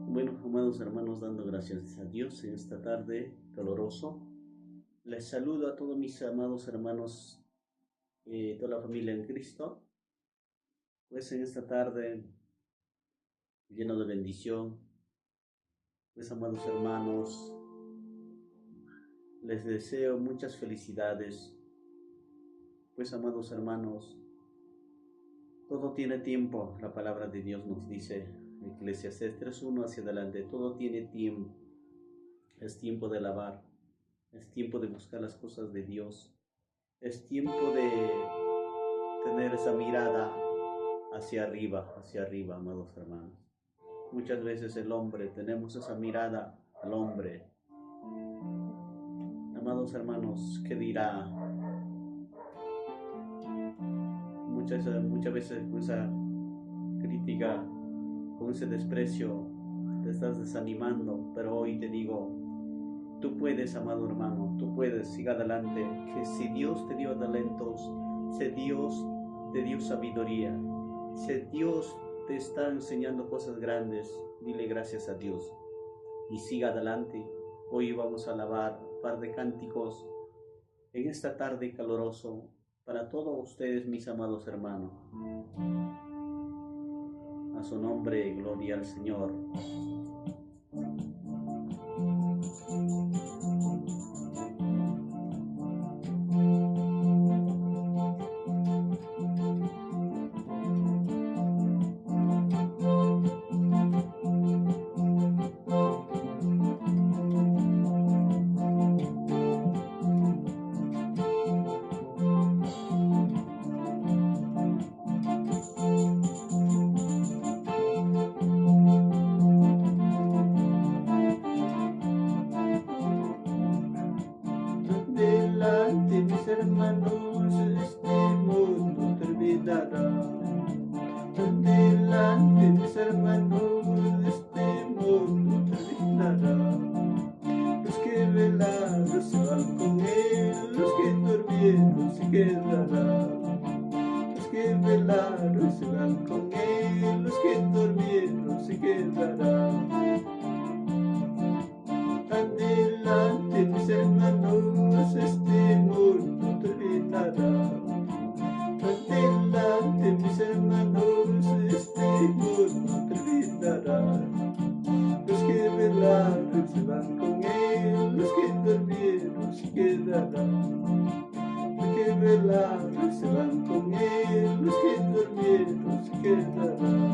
Bueno, amados hermanos, dando gracias a Dios en esta tarde caloroso. Les saludo a todos mis amados hermanos, toda la familia en Cristo. Pues en esta tarde lleno de bendición, pues amados hermanos, les deseo muchas felicidades. Pues amados hermanos, todo tiene tiempo, la palabra de Dios nos dice, Eclesiastés 3:1 hacia adelante, todo tiene tiempo. Es tiempo de alabar, es tiempo de buscar las cosas de Dios, es tiempo de tener esa mirada hacia arriba, amados hermanos. Muchas veces el hombre, tenemos esa mirada al hombre. Amados hermanos, ¿qué dirá? Muchas veces con esa crítica, con ese desprecio, te estás desanimando, pero hoy te digo, tú puedes, amado hermano, tú puedes, siga adelante, que si Dios te dio talentos, si Dios te dio sabiduría, si Dios te está enseñando cosas grandes, dile gracias a Dios y siga adelante. Hoy vamos a alabar un par de cánticos en esta tarde caloroso para todos ustedes, mis amados hermanos. A su nombre, gloria al Señor. Delante mis hermanos este mundo terminará. Delante mis hermanos este mundo terminará. Los que velaron se van con él, los que durmieron se quedarán. Los que velaron se van con él, los que durmieron se quedarán. Adelante mis hermanos, este mundo terminará. Adelante mis hermanos, este mundo terminará. Los que velaron se van con él, los que durmieron se quedarán. Los que velaron se van con él, los que durmieron se quedarán.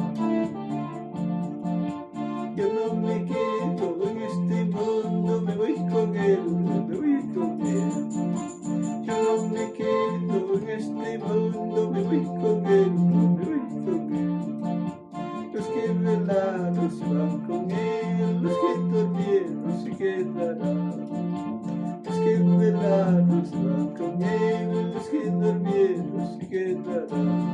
Yo no me quedo en este mundo, me voy con él, me voy con él. Yo no me quedo en este mundo, me voy con él, me voy con él. Los que velaron se van con él, los que durmieron se quedarán. Los que velaron se van con él, los que durmieron se quedarán.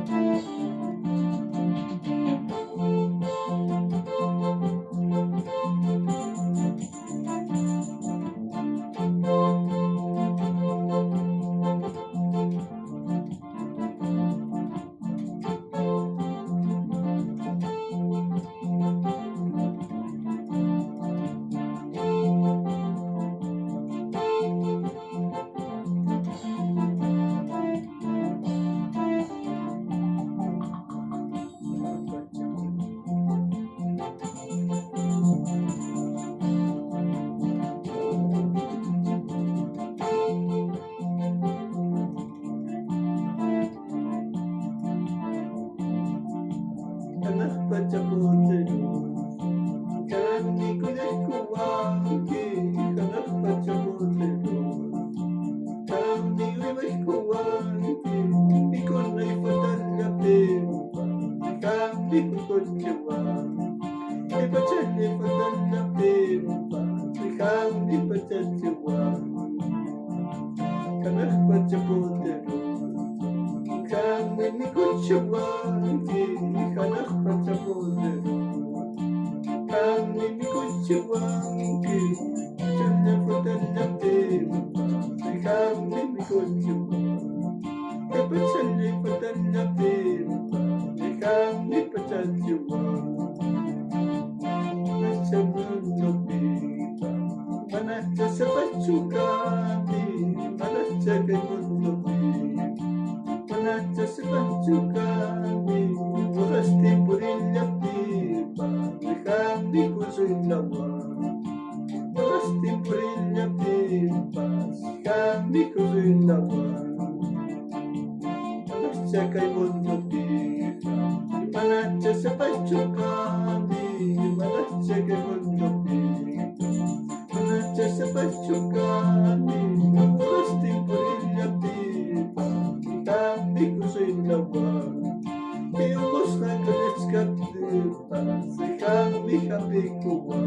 Manacha se panchukami, Urasti purilla pipa, Dejandi kusu ilawa. Urasti purilla pipa, Dejandi kusu ilawa. Manacha kay mundo pipa, Manacha se panchukami, Manacha kay mundo pipa. Manacha se panchukami, Urasti purilla pipa, Dejandi kusu ilawa. Piumos na kanetskatipa, Dejandi happy kuwa.